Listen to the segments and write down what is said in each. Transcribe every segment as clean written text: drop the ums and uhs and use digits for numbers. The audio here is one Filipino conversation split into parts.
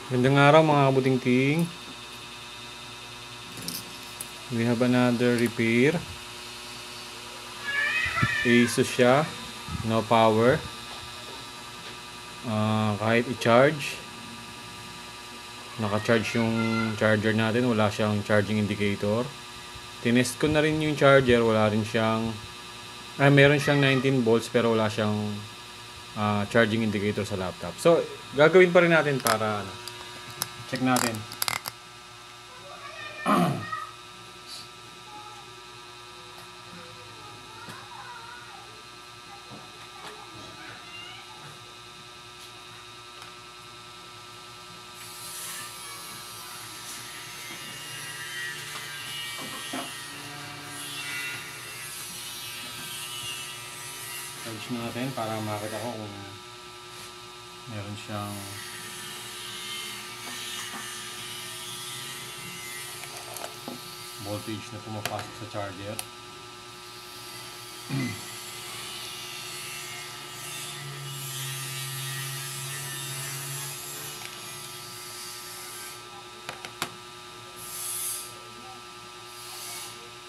Magandang araw mga kabutingting. We have another repair. Asus siya. No power. Kahit i-charge. Naka-charge yung charger natin. Wala siyang charging indicator. Tinest ko na rin yung charger. Wala rin siyang... meron siyang 19 volts pero wala siyang charging indicator sa laptop. So, gagawin pa rin natin para check natin. Charge natin para makita ko kung meron siyang voltage na pumapasok sa charger.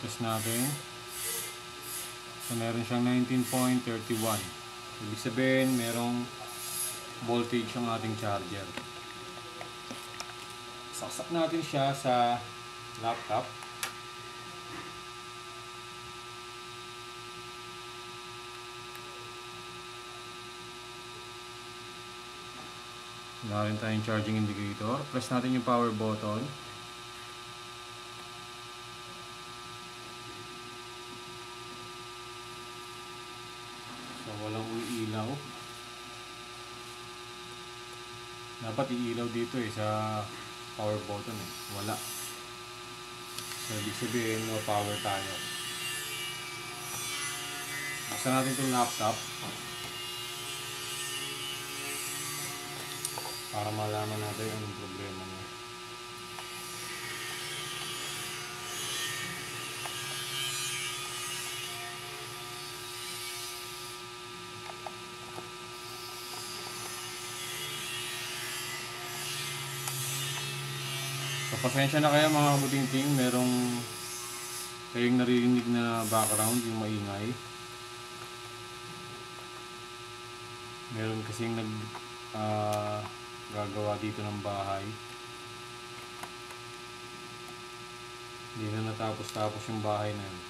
Test natin. So meron siyang 19.31. Ibig sabihin merong voltage ang ating charger. Saksak natin siya sa laptop. Wala rin tayong charging indicator. Press natin yung power button. So walang umiilaw. Dapat iilaw dito sa power button Wala. So ibig sabihin no power tayo. Buksan natin itong laptop para malaman natin anong problema niya. So pasensya na kayo mga kabutingting, merong kayong naririnig na background, yung maingay. Meron kasing gagawa dito ng bahay. Hindi na natapos-tapos yung bahay na yun.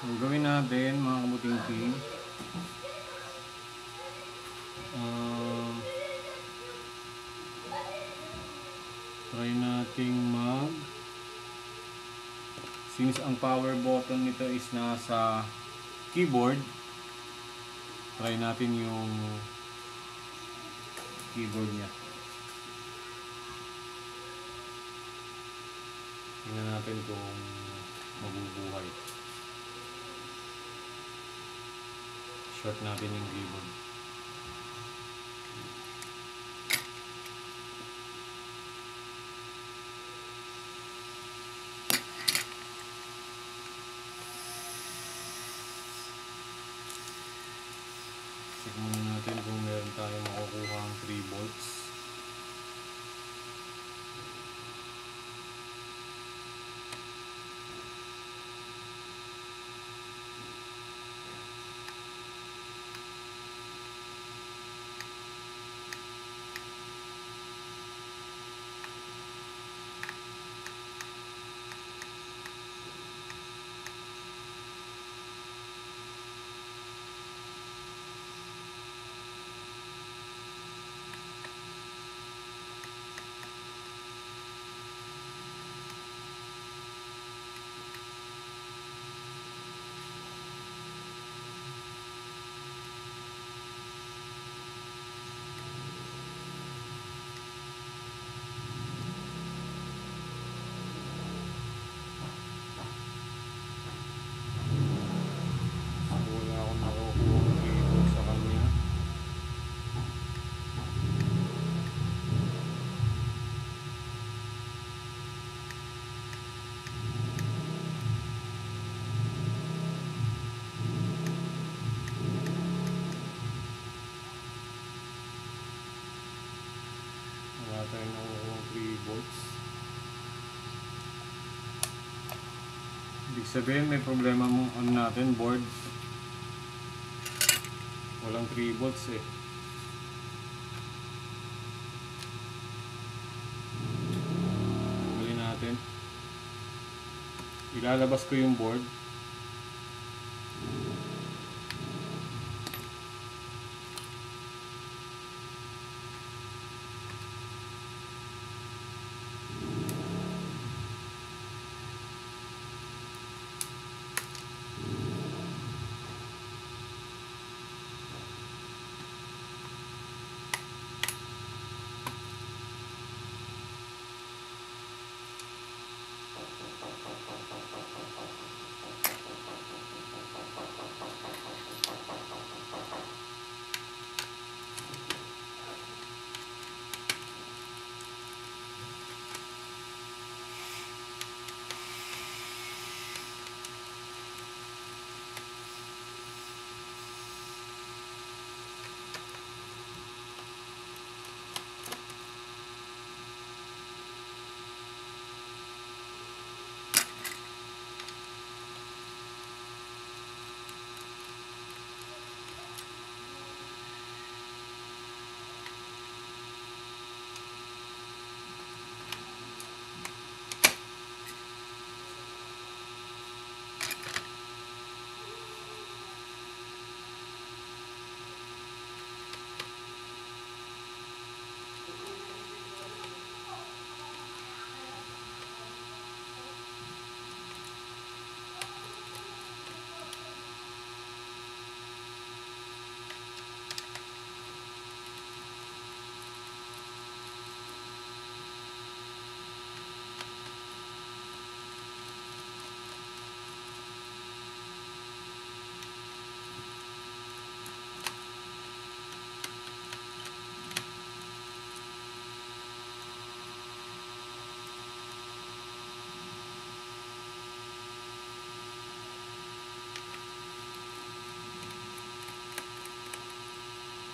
So gawin natin mga kabutingting, try nating since ang power button nito is nasa keyboard, try natin yung keyboard niya. Tingnan natin kung mabubuhay. Short natin yung keyboard. Check muna natin kung meron tayong makukuha ang 3 volts. Wala akong nakukuha ang 3 volts sa kanya. Wala tayong nakukuha ang 3 volts. Ibig sabihin may problema mo natin board. Walang 3 volts eh. Tanggalin natin. Ilalabas ko yung board.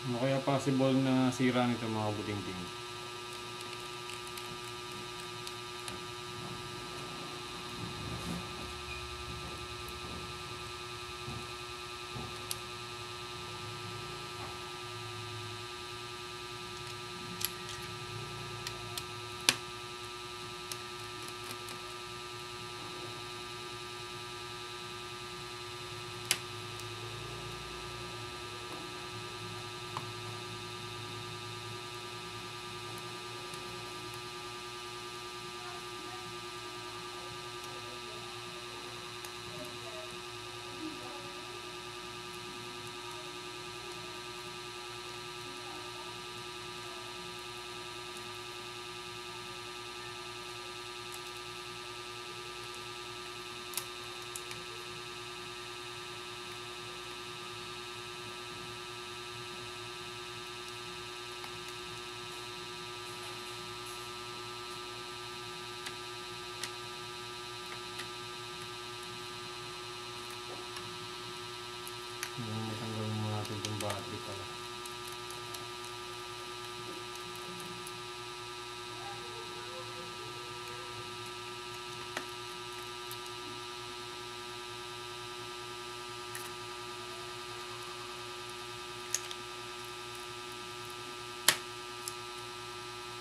Ano kaya possible na sira nito mga buting-ting?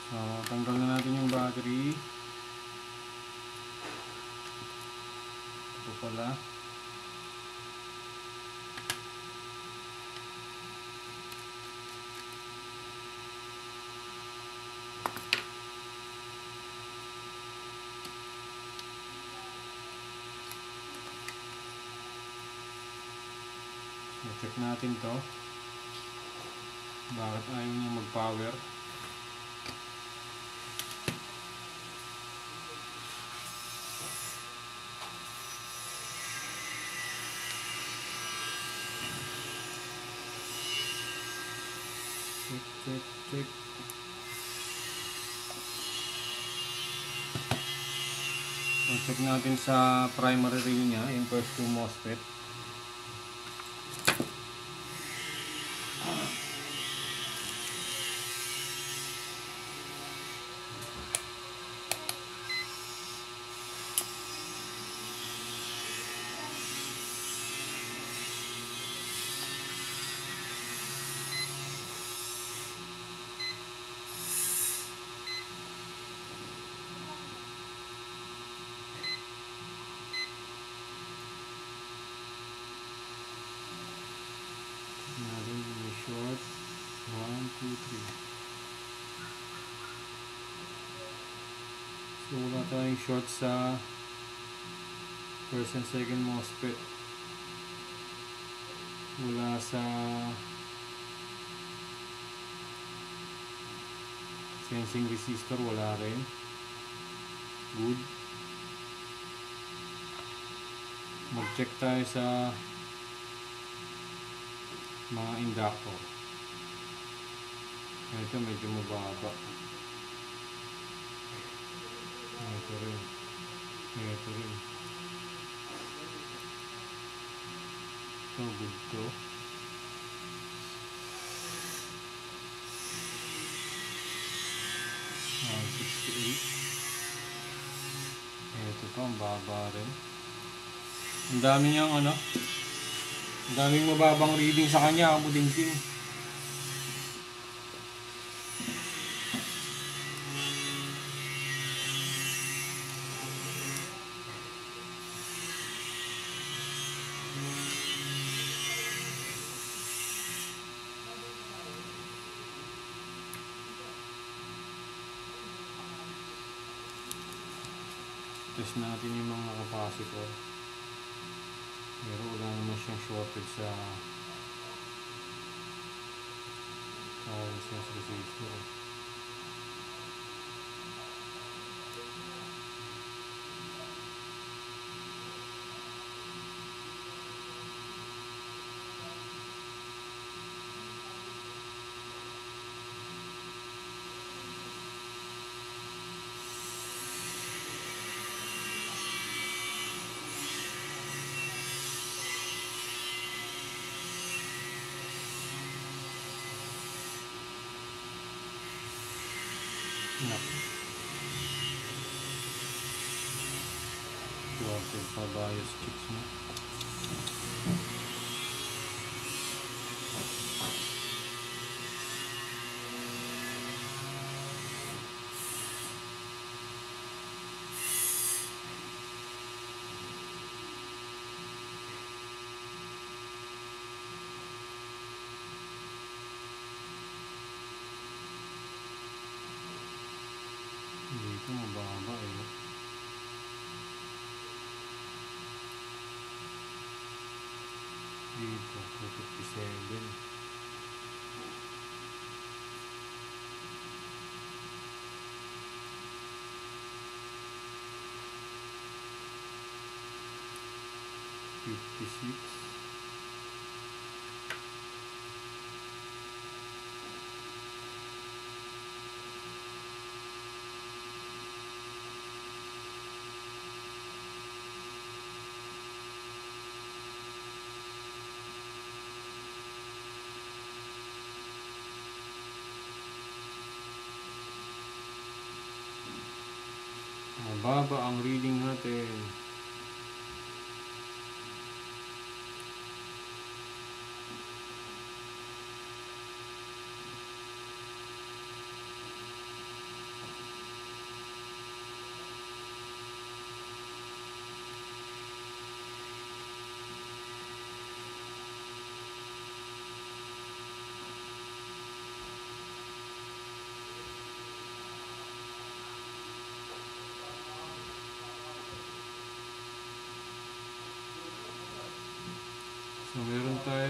So, tanggal na natin yung battery. Ito pala. So, check natin to. Bakit ayaw niya mag-power? Check. So, check natin sa primary rail niya, yung first 2 MOSFET. Natin yung short 1, 2, 3. So wala tayong short sa first and second MOSFET. Wala sa sensing resistor, wala rin. Good. Mag check tayo sa mga inductor. Ito medyo mababa. Ito rin. Ito good to. Ah, 68. Ito pa, ang baba rin. Ang dami niyang ang daming mababang reading sa kanya, ang buding-ting. Test natin yung mga capacitor. Pero wala naman siyang shortage sa resistance resistor. Shorted pa bias chips mo. Dito mababa eh. Dito 257. Mababa ang reading natin.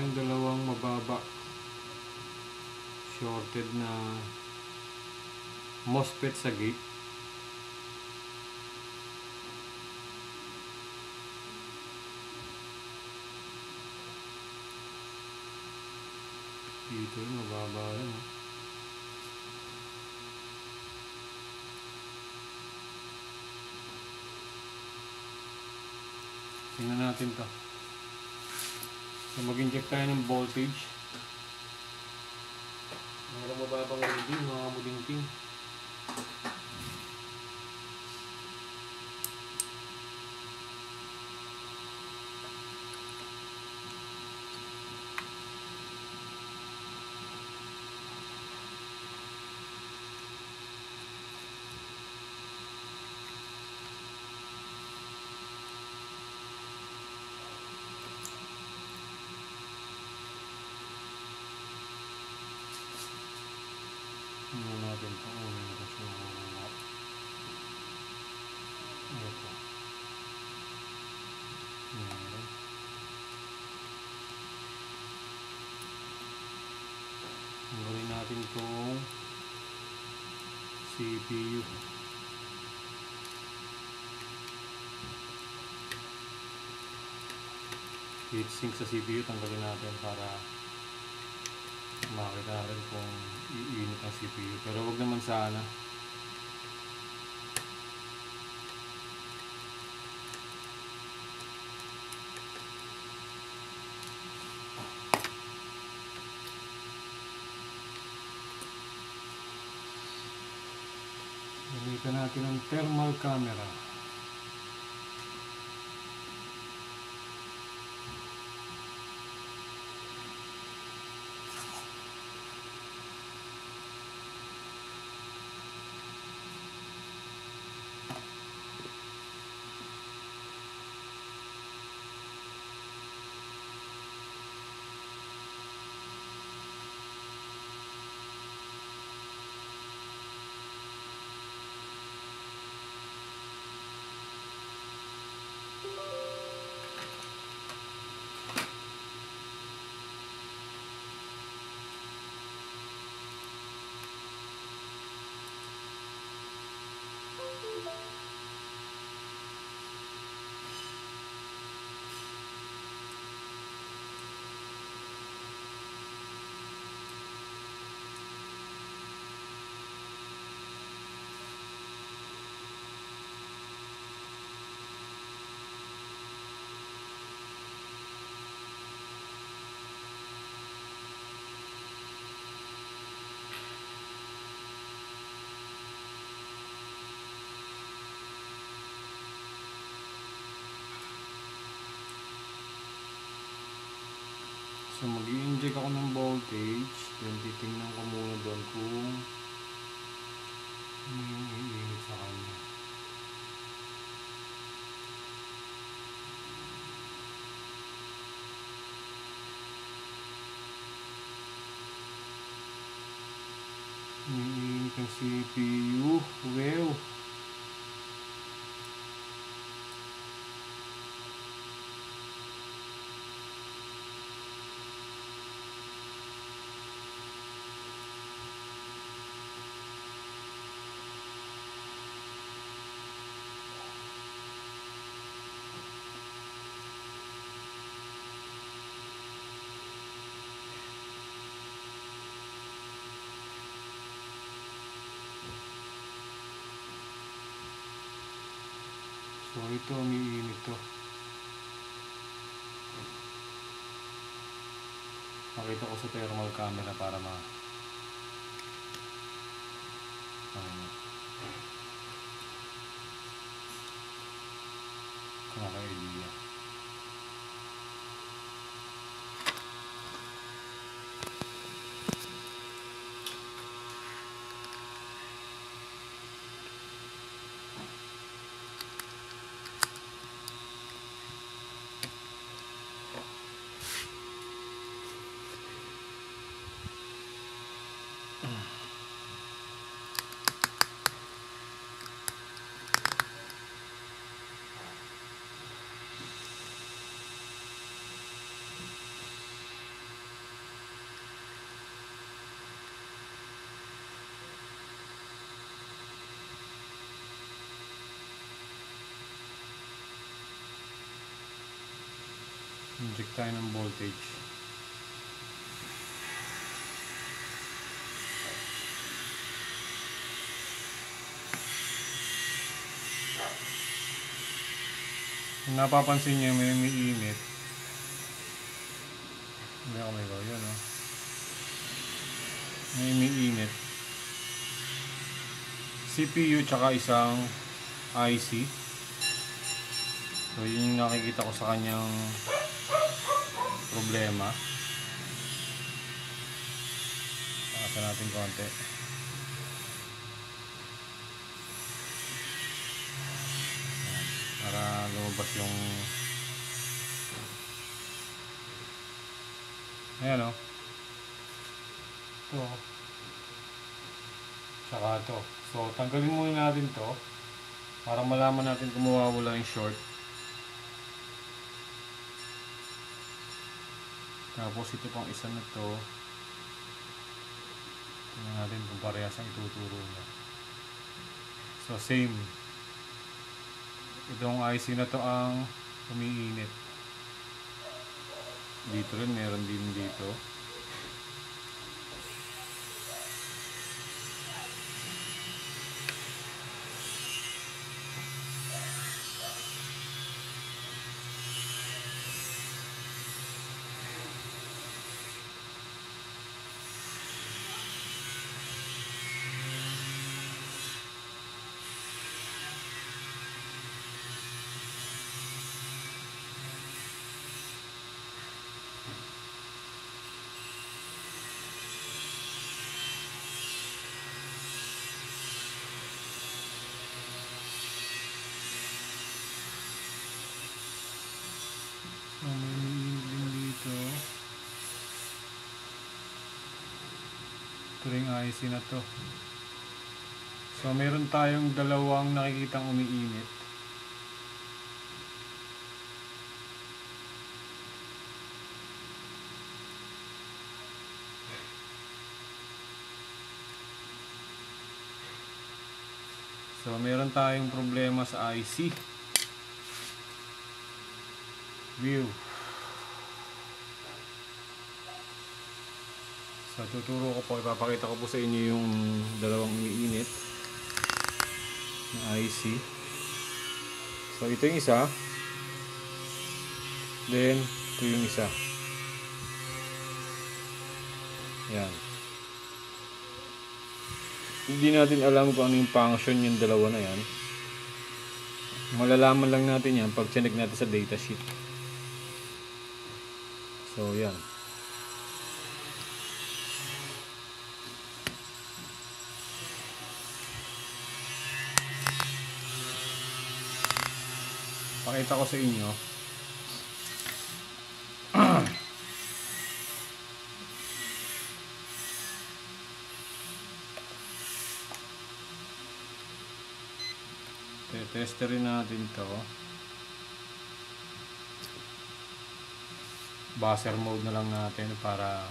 tayong dalawang mababa shorted na MOSFET sa gate. Dito yung mababa rin. Tingnan natin to. So mag-inject tayo ng voltage. Mayroong mababang reading, mga mudingking. Tingnan natin ito. Ito. Meron. Tanggalin natin itong CPU. Heatsink sa CPU, tanggalin natin para makita natin kung iinit ang CPU. Pero wag naman sana. Gamitan natin ang thermal camera. So mag-i-inject ako ng voltage, then titingnan ko muna doon kung ano yung iinit sa kanya. Iinit ang CPU. Wow! So ito, umiinit to. Pakita ko sa thermal camera para makaka-idea. Inject tayo ng voltage. Kung napapansin niyo may umiinit. Hindi ako may gaw yun, oh. May umiinit. CPU tsaka isang IC. So yun yung nakikita ko sa kanyang problema. Pakasa natin konti. Para lumabas yung ayan, o. Ito. Tsaka ito. So tanggalin muna natin to para malaman natin kung mawawala yung short. Tapos ito pang isa na to, tingnan natin kung parehas ang ituturo niya. So same. Itong IC na to ang umiinit. Dito rin, meron din dito. So, may umiinit din dito. Ito rin IC na to. So, meron tayong dalawang nakikitang umiinit. So, meron tayong problema sa IC. View. So, tuturo ko po, ipapakita ko po sa inyo yung dalawang umiinit na IC. So, ito yung isa. Then, ito yung isa. Yan. Hindi natin alam kung ano yung function yung dalawa na yan. Malalaman lang natin yan pag chinek natin sa datasheet. So, yan. Pakita ko sa inyo. Testerin natin to. Buzzer mode na lang natin para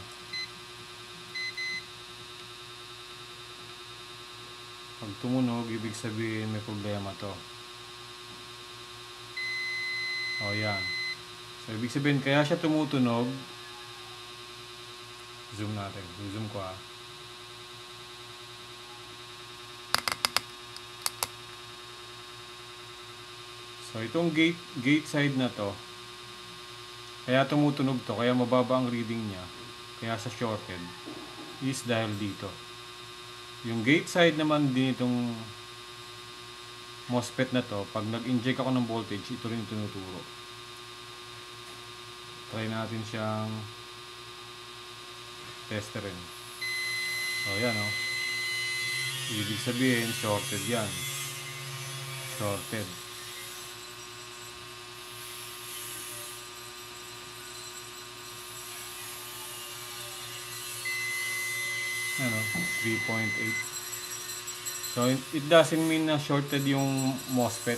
pag tumunog, ibig sabihin may problema to. O yan. So ibig sabihin kaya siya tumutunog. Zoom natin. Zoom ko ah. So itong gate side na to, kaya tumutunog to, kaya mababa ang reading niya, kaya sa shorted is dahil dito. Yung gate side naman din itong MOSFET na to, pag nag-inject ako ng voltage, ito rin yung tinuturo. Try natin siyang testerin. So yan o. Ibig sabihin shorted yan. Shorted. Ano, 3.8. So it doesn't mean na shorted yung MOSFET.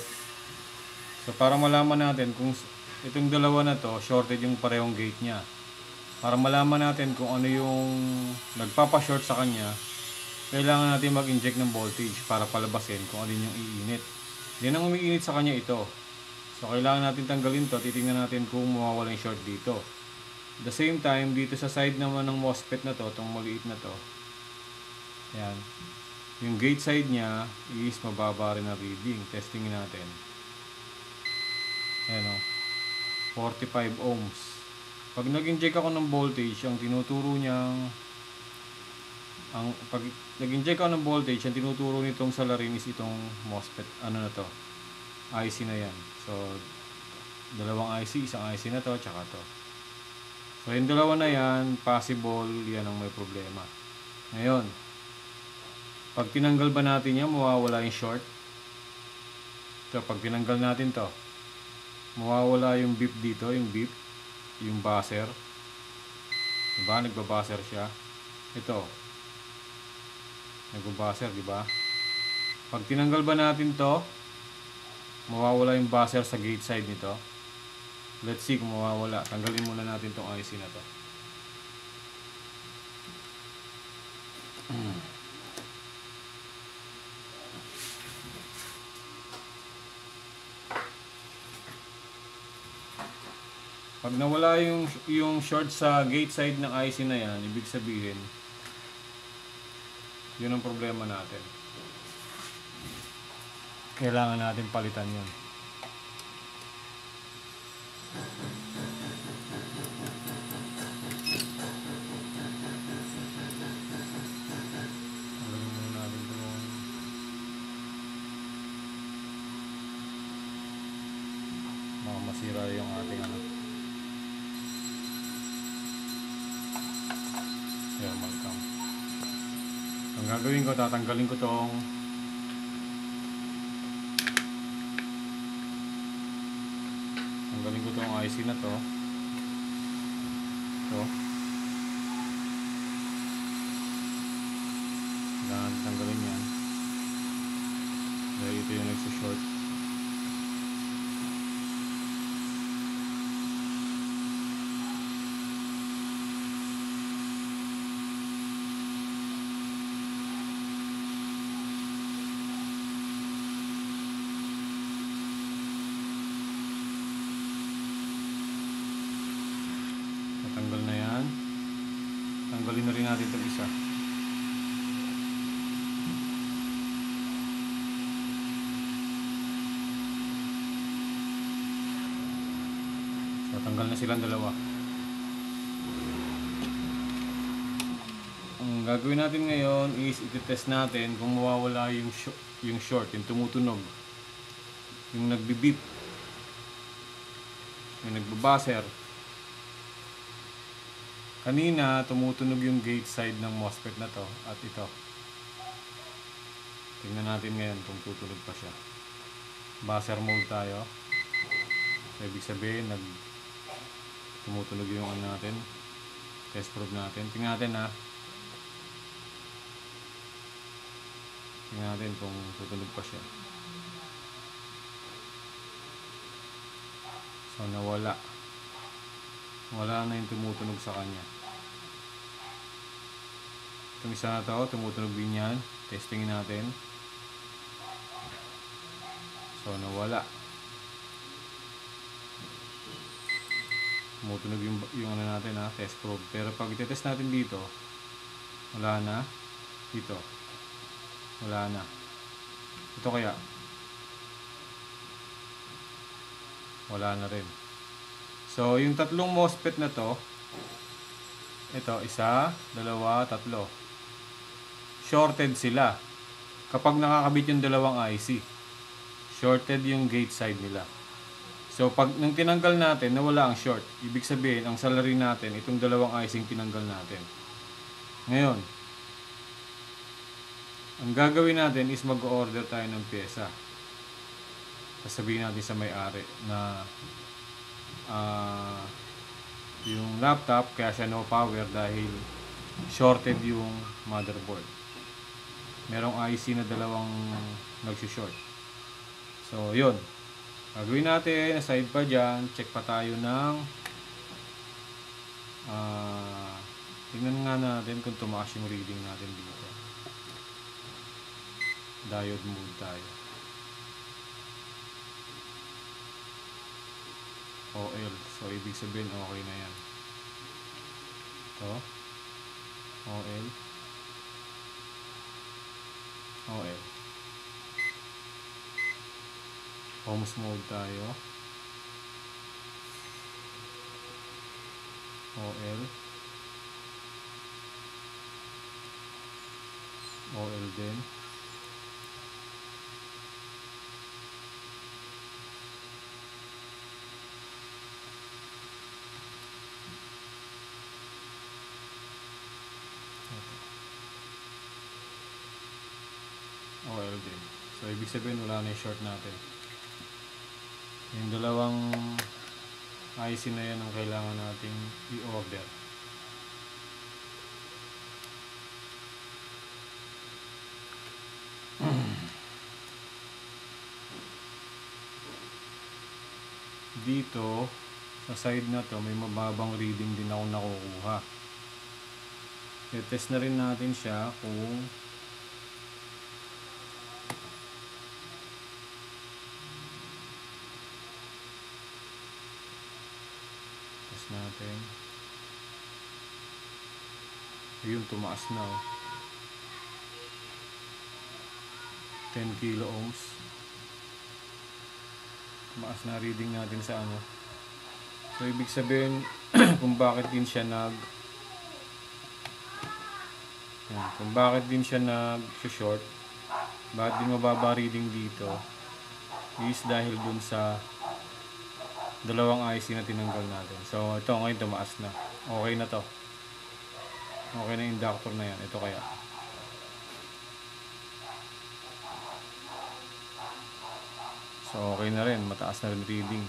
So para malaman natin kung itong dalawa na to shorted yung parehong gate niya, para malaman natin kung ano yung nagpapa-short sa kanya, kailangan natin mag-inject ng voltage para palabasin kung ano yung iinit. Then ang umiinit sa kanya ito. So kailangan natin tanggalin to. Titingnan natin kung mawawala yung short dito. At the same time, dito sa side naman ng MOSFET na to, itong maliit na to, yan, yung gate side niya is mababa rin na reading. Testingin natin. Ayan o, 45 ohms. Pag nag-inject ako ng voltage, ang tinuturo niyang pag nag-inject ako ng voltage, ang tinuturo nitong salarin is itong MOSFET, ano na to, IC na yan. So, dalawang IC, isang IC na to, tsaka to. So, yung dalawa na yan, possible, yan ang may problema. Ngayon, pag tinanggal ba natin yan, mawawala yung short. So, pag tinanggal natin to, mawawala yung beep dito, yung beep, yung buzzer. Diba? Nagbabuzzer siya. Ito. Nagbabuzzer, diba? Pag tinanggal ba natin to, mawawala yung buzzer sa gate side nito. Let's see kung mawawala. Tanggalin muna natin tong IC na to. Pag nawala yung short sa gate side ng IC na yan, ibig sabihin, yun ang problema natin. Kailangan natin palitan yun. Tanggalin muna natin ito. Baka masira yung ating ano. Thermal cam. Ang gagawin ko, tatanggalin ko tong IC na to. Ito. Kailangan tanggalin yan. Dahil ito yung nagsushort. Natanggal na yan. Tanggalin na rin natin itong isa. So, tanggal na silang dalawa. Ang gagawin natin ngayon is iti-test natin kung mawawala yung short, yung tumutunog, yung nagbibip, yung nagbabuzzer. Kanina tumutunog yung gate side ng MOSFET na to at ito. Tingnan natin ngayon kung tutunog pa siya. Buzzer mode tayo. So, ibig sabihin tumutunog yung ano natin. Test probe natin. Tingnan natin ha. Tingnan natin kung tutunog pa siya. So, nawala. Wala na yung tumutunog sa kanya. Itong isa na to, tumutunog din yan. Testingin natin. So, nawala. Tumutunog yung ano natin ha, test probe. Pero pag itetest natin dito, wala na. Dito. Wala na. Ito kaya. Wala na rin. So, yung tatlong MOSFET na to, ito, isa, dalawa, tatlo. Shorted sila. Kapag nakakabit yung dalawang IC, shorted yung gate side nila. So, pag nang tinanggal natin, nawala ang short. Ibig sabihin, ang salarin natin, itong dalawang IC tinanggal natin. Ngayon, ang gagawin natin is mag-order tayo ng pyesa. Sasabihin natin sa may-ari na yung laptop, kaya siya no power dahil shorted yung motherboard. Merong IC na dalawang nagsushort. So, yun. Gagawin natin, aside pa dyan, check pa tayo ng tingnan nga natin kung tumaas yung reading natin dito. Diode mode tayo. OL. So, ibig sabihin, okay na yan. Ito. OL. OL. Homes mode tayo. OL. OL din. OL din. So, ibig sabihin, wala na yung short natin. Yung dalawang IC na yan ang kailangan nating i-order. Dito, sa side na to, may mababang reading din ako nakukuha. I-test na rin natin siya kung test natin. Ayun, tumaas na oh. 10 kilo ohms. Tumaas na reading natin sa ano. So, ibig sabihin kung bakit din siya kung bakit din siya nag-short, bakit din mababa reading dito, is dahil dun sa dalawang IC na tinanggal natin. So, ito ngayon tumaas na. Okay na to. Okay na inductor na yan. Ito kaya. So, okay na rin. Mataas na rin reading.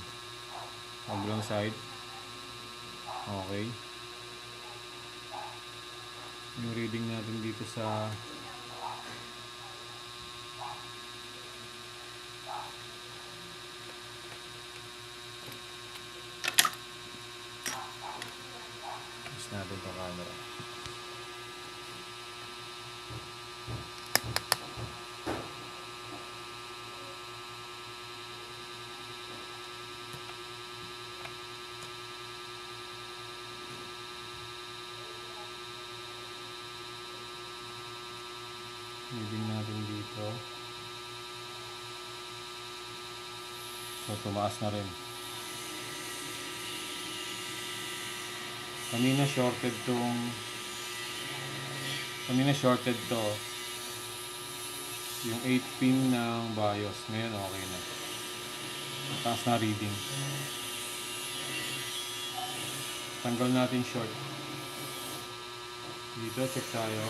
Kabilang side. Okay. Yung reading natin dito sa natin itong camera. Reading natin dito. So, tumaas na rin. Kanina shorted to yung 8 pin ng BIOS. Ngayon okay na. Taas na reading. Tanggal natin short. Dito check tayo.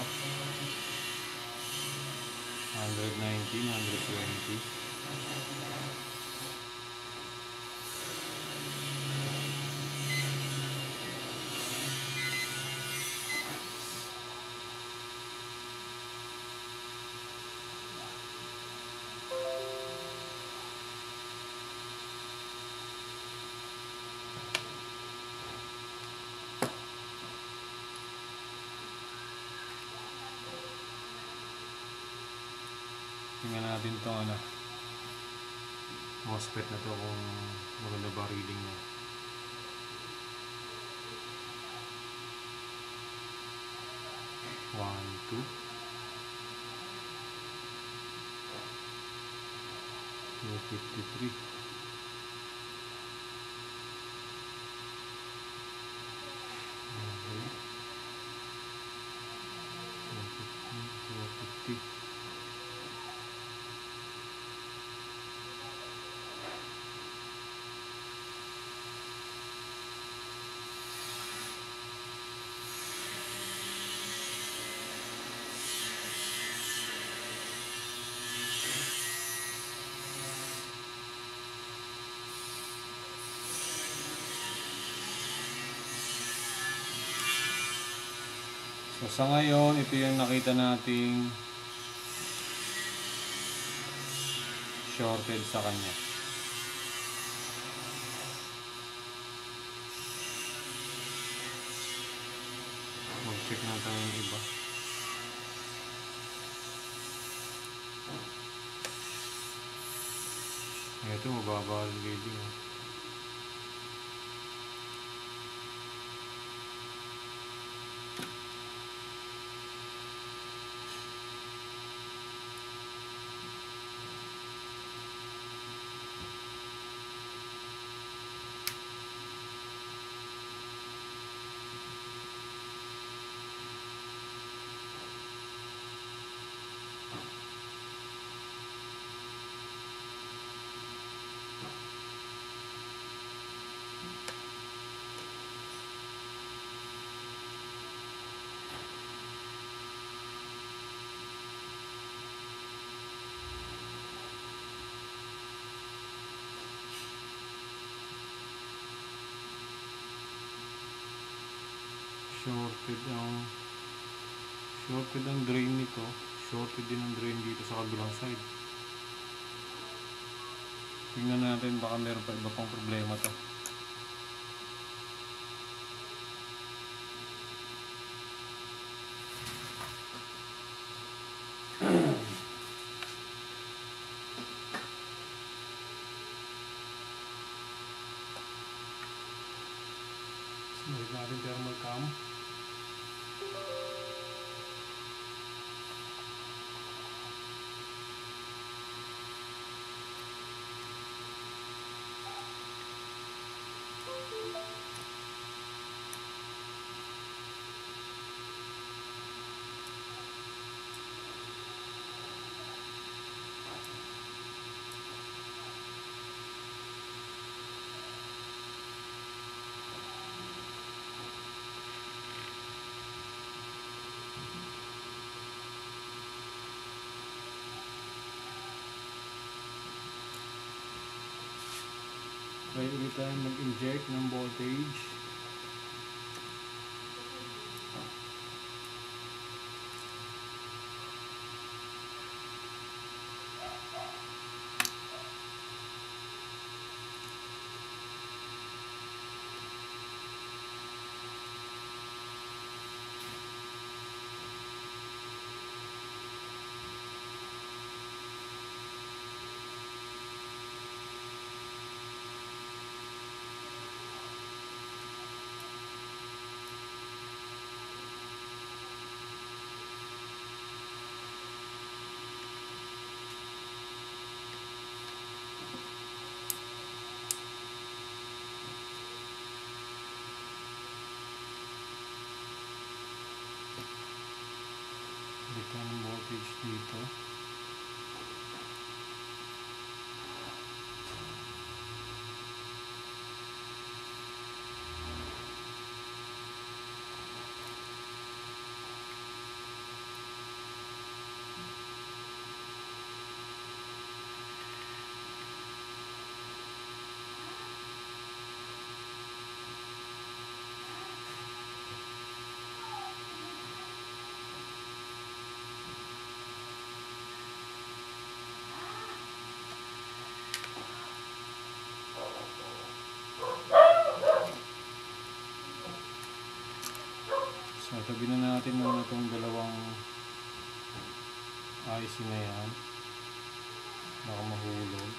119, 120. Tingnan natin itong MOSFET na to kung maganda ba reading niya. One, two. 253. Okay. 250. So sa ngayon, ito yung nakita nating shorted sa kanya. Mag-check na tayo yung iba. Ito, mababa ang reading. shorted ang drain nito, shorted din ang drain dito sa kabilang side. Tingnan natin, baka meron pa iba pang problema to. Sulit natin thermal cam. Try ulit tayo mag-inject ng voltage. Dito ang voltage dito. So, tabi na natin muna itong dalawang IC na yan. Baka mahulog.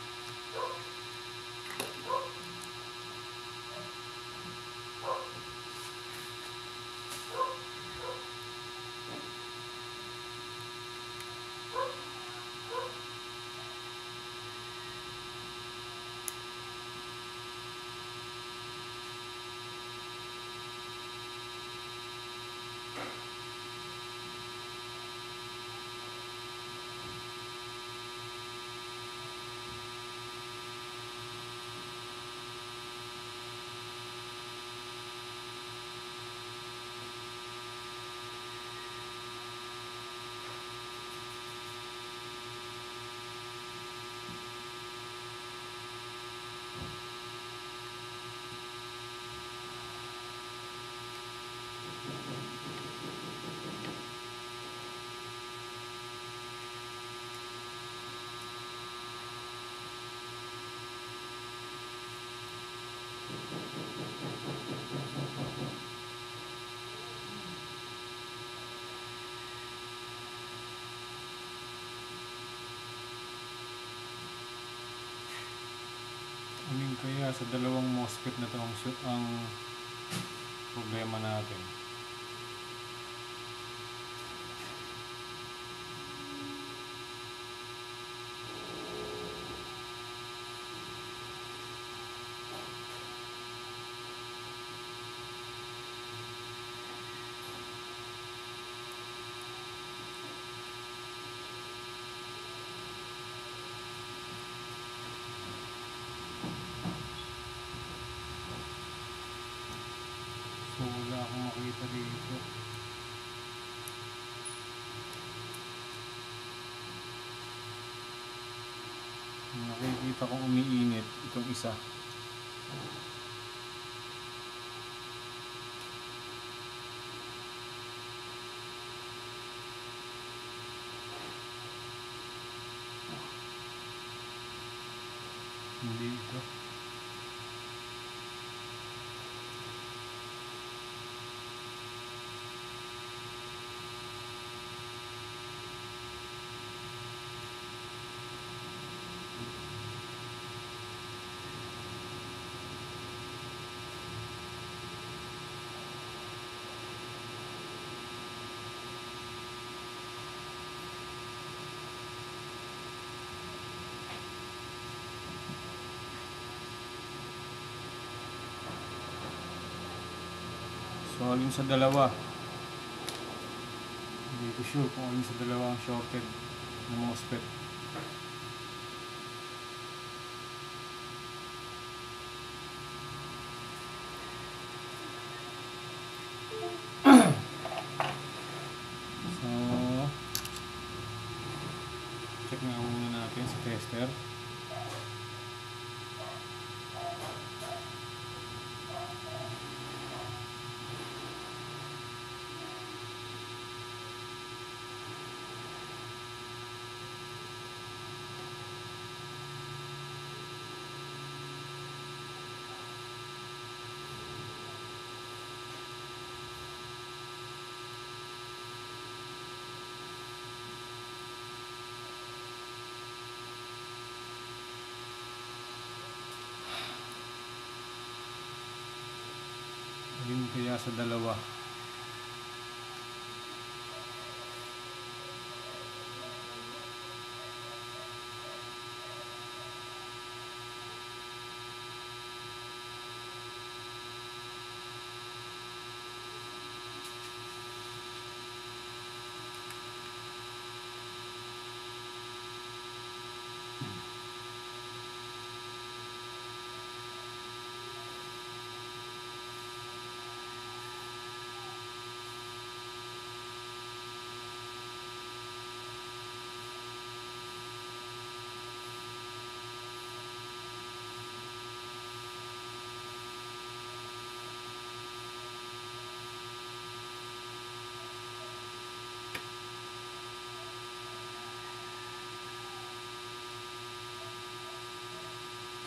Kaya sa dalawang MOSFET na ito ang problema natin. So wala akong makita dito. Nakikita kong umiinit itong isa. Hindi ito. So, alin sa dalawa? Hindi ko sure kung alin sa dalawa ang shorted ng MOSFET. So, check nga muna natin sa tester. Alin kaya sa dalawa?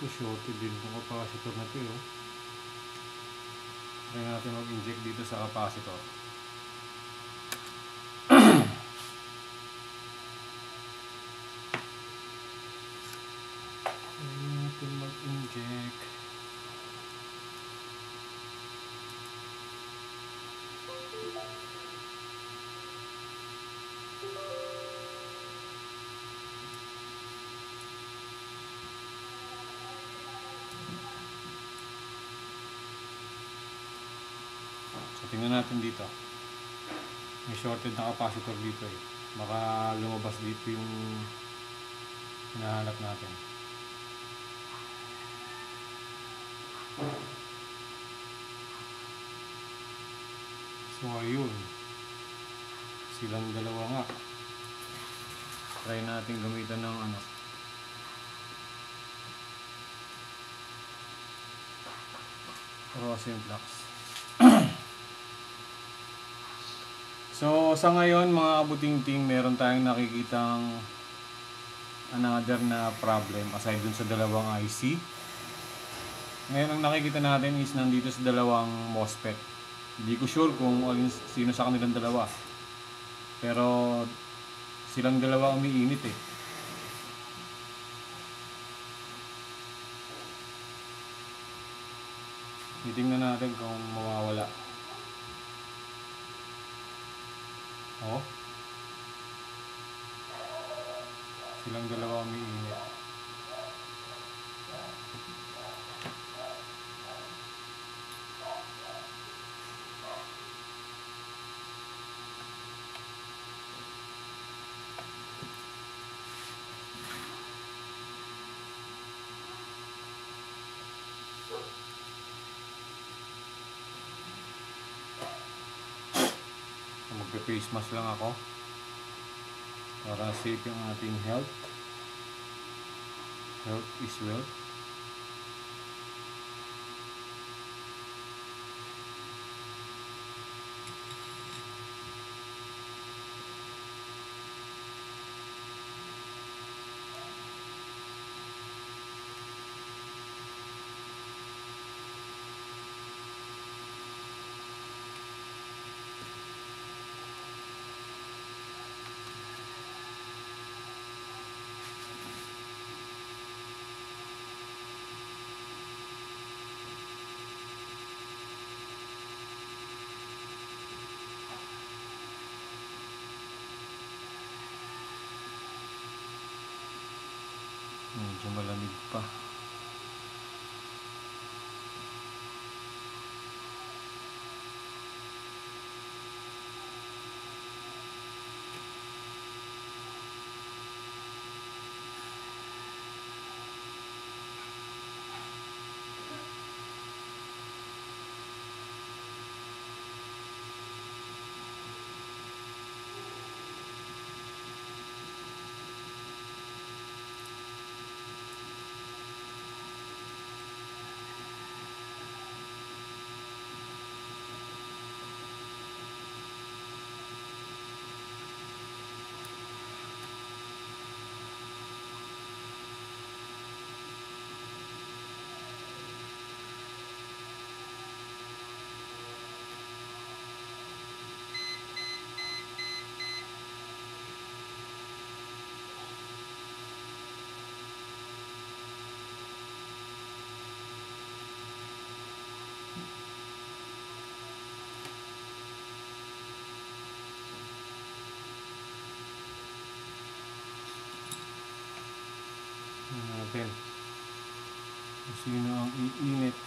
Ito shorted din ng capacitor na ito eh. Try natin mag-inject dito sa capacitor. Try natin mag-inject. So, tingnan natin dito. May shorted na capacitor dito eh. Baka lumabas dito yung hinahanap natin. So, ayun. Silang dalawa nga. Try natin gamitan ng Rosen flux. So, sa ngayon mga kabutingting, meron tayong nakikitang another na problem aside dun sa dalawang IC. Ngayon ang nakikita natin is nandito sa dalawang MOSFET. Hindi ko sure kung sino sa kanilang dalawa. Pero silang dalawa umiinit eh. Titingnan natin kung mawawala. Oh. Silang dalawa umiinit. Magpe-face mask lang ako para safe yung ating health. Health is wealth. Medyo malamig pa. Natin kung sino ang iinit,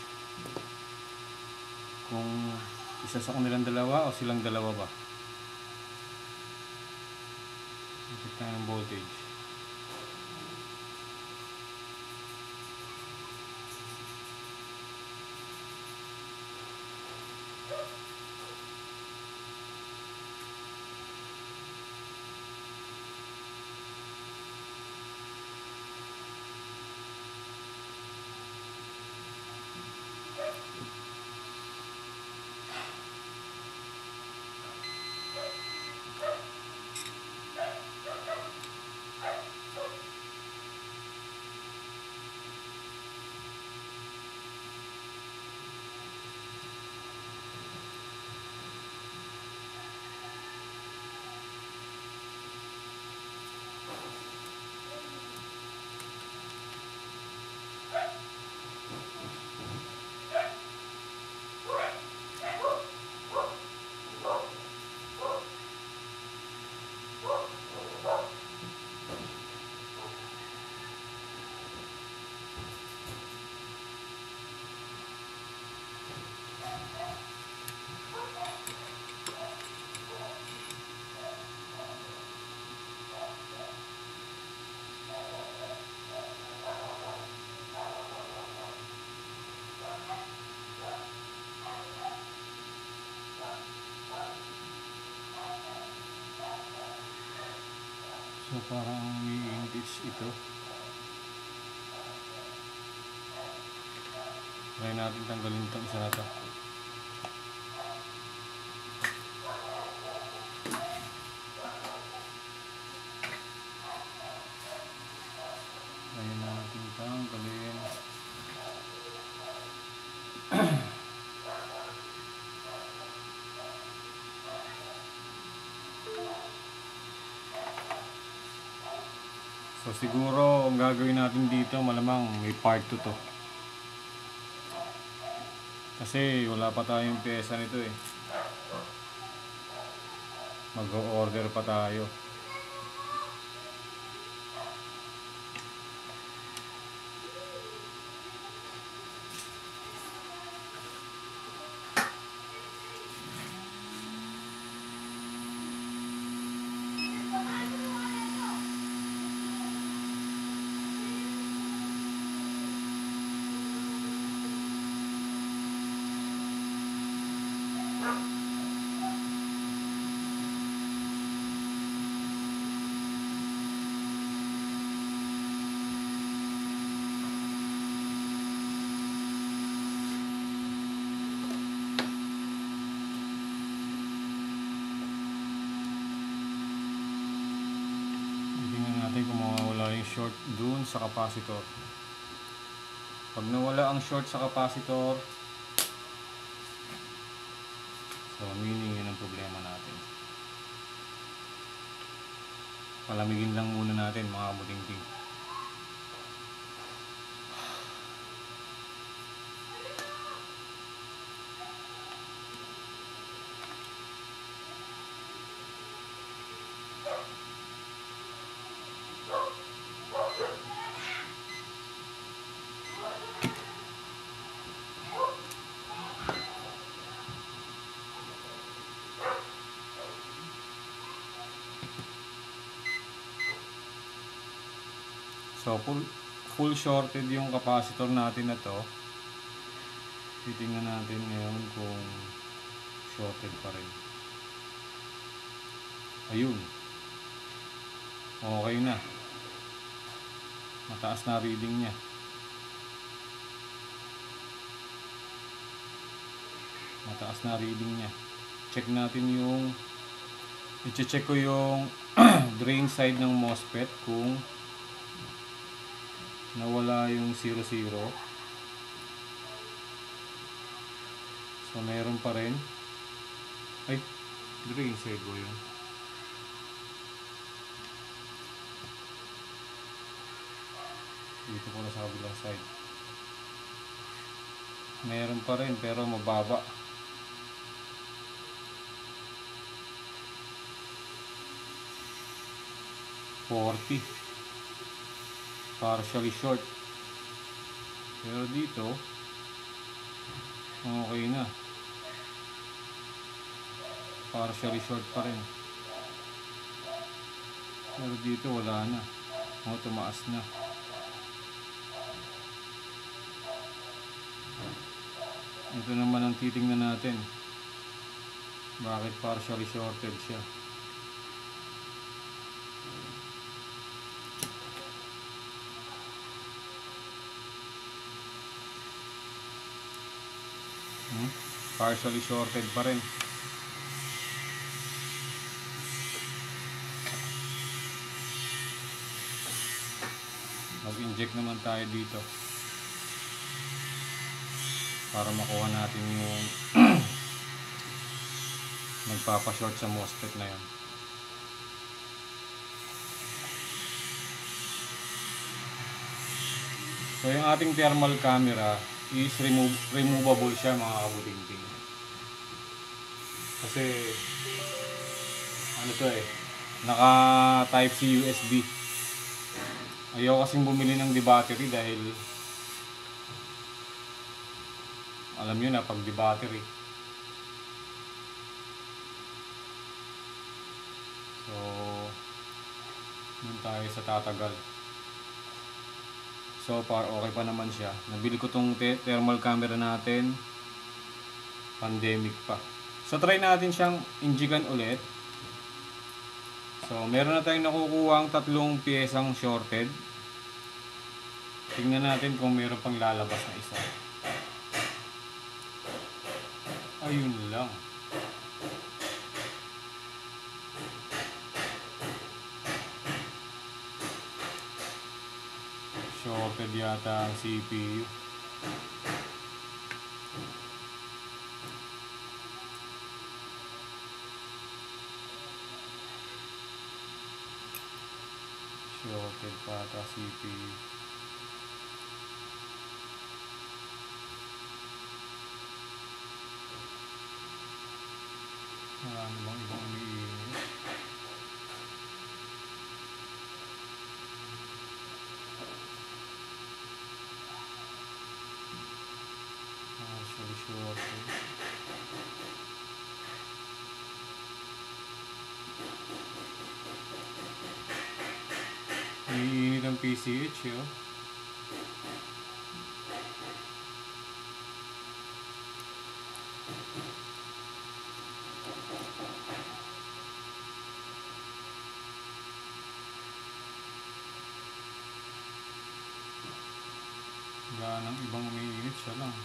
kung isa sa kanilang dalawa o silang dalawa ba. Check tayo ng voltage. So parang umiinit ito. Try natin tanggalin itong isa na ito. Try natin tanggalin. So siguro ang gagawin natin dito, malamang may part 2 to. Kasi wala pa tayong pyesa nito eh. Mag-o-order pa tayo. Kung mawawala yung short dun sa capacitor. Pag nawala ang short sa capacitor, so meaning yun ang problema natin. Palamigin lang muna natin mga kabutingting. So full shorted yung capacitor natin na to. Titingnan natin ngayon kung shorted pa rin. Ayun. Okay na. Mataas na reading niya. Mataas na reading niya. Check natin yung i-check ko yung drain side ng MOSFET kung nawala yung 00. So meron pa rin. Ay, drain side ko yun. Dito ko na sa kabilang side. Meron pa rin pero mababa. Partially short. Pero dito okay na. Partially short pa rin. Pero dito wala na. Tumaas na. Ito naman ang titingnan natin. Bakit partially shorted siya? Partially shorted pa rin. Mag-inject naman tayo dito para makuha natin yung nagpapashort sa MOSFET na yun. So yung ating thermal camera is removable siya, mga kabutingting. Kasi ano to naka type C USB. Ayaw kasing bumili ng di-battery dahil alam nyo na pag di-battery. So dun tayo sa tatagal. So far okay pa naman siya. Nabili ko tong thermal camera natin pandemic pa. So try natin siyang injikan ulit. So meron na tayong nakukuha ang 3 piyesang shorted. Tingnan natin kung meron pang lalabas na isa. Ayun lang. Shorted yata ang CPU. Shorted pa ata CPU. Ano bang ibang umiinit? Partially shorted. Iinit ang PCH yun. Wala nang ibang umiinit, siya lang.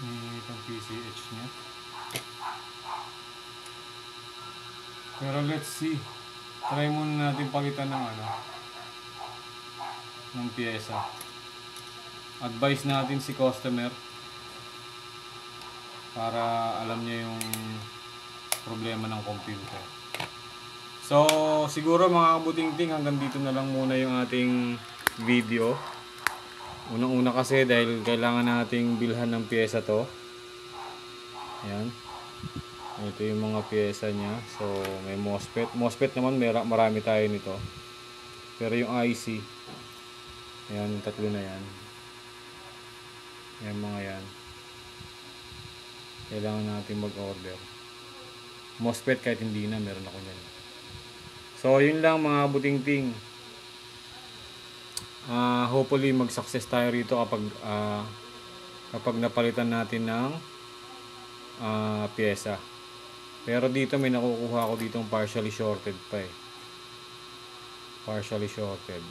Iinit ang PCH niya. Pero let's see. Try muna natin palitan ng pyesa. Advice natin si customer. para alam niya yung problema ng computer. So, siguro mga kabutingting, hanggang dito na lang muna yung ating video. Unang-una kasi dahil kailangan nating bilhan ng pyesa to. Ayan. Ito yung mga pyesa niya. So, may MOSFET. MOSFET naman, marami tayo nito. Pero yung IC, ayan, yung tatlo na yan. Ayan mga yan. Kailangan natin mag-order. MOSFET kahit hindi na, meron ako yan. So, yun lang mga butingting. Hopefully, mag-success tayo rito kapag napalitan natin ng pyesa. Pero dito may nakukuha ako ditong partially shorted pa eh. Partially shorted.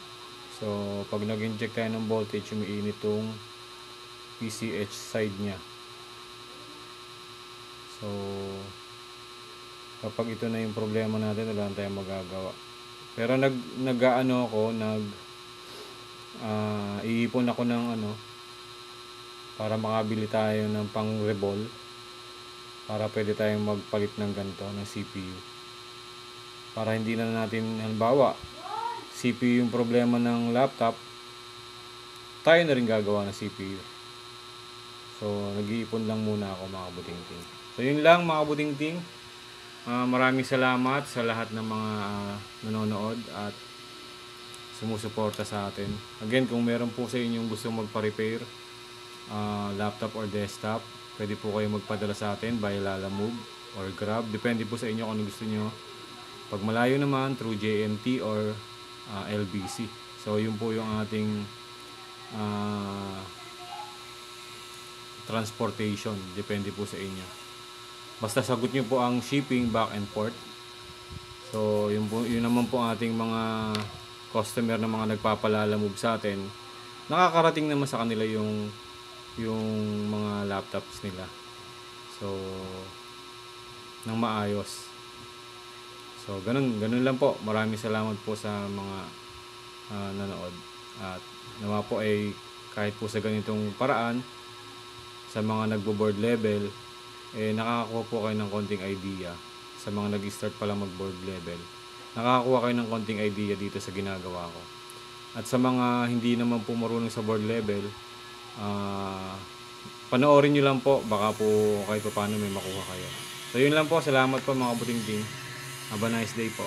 So, pag nag-inject tayo ng voltage, umiinit itong PCH side niya. So, kapag ito na yung problema natin, wala na tayong magagawa. Pero iipon ako ng para makabili tayo ng pang-rebol para pwede tayong magpalit ng ganito, ng CPU. Para hindi na natin, halimbawa, CPU yung problema ng laptop, tayo na rin gagawa ng CPU. So, nag-iipon lang muna ako mga kabutingting. So, yun lang mga kabutingting. Maraming salamat sa lahat ng mga nanonood at sumusuporta sa atin. Again, kung meron po sa inyong gusto magpa-repair, laptop or desktop, pwede po kayo magpadala sa atin by Lalamove or Grab. Depende po sa inyo kung ano gusto nyo. Pag malayo naman, through JMT or LBC. So, yun po yung ating transportation. Depende po sa inyo. Basta sagot nyo po ang shipping back and forth. So, yun naman po ating mga customer na mga nagpapalalamove sa atin. Nakakarating naman sa kanila yung mga laptops nila. So, nang maayos. So, ganun lang po. Maraming salamat po sa mga nanood. At nawa po ay kahit po sa ganitong paraan, sa mga nagbo-board level, nakakakuha po kayo ng konting idea. Sa mga nag-start pa lang mag-board level, nakakakuha kayo ng konting idea dito sa ginagawa ko. At sa mga hindi naman po marunong sa board level, panoorin nyo lang po, baka po kahit pa paano may makuha kayo. So yun lang po, salamat po mga kabutingting. Have a nice day po.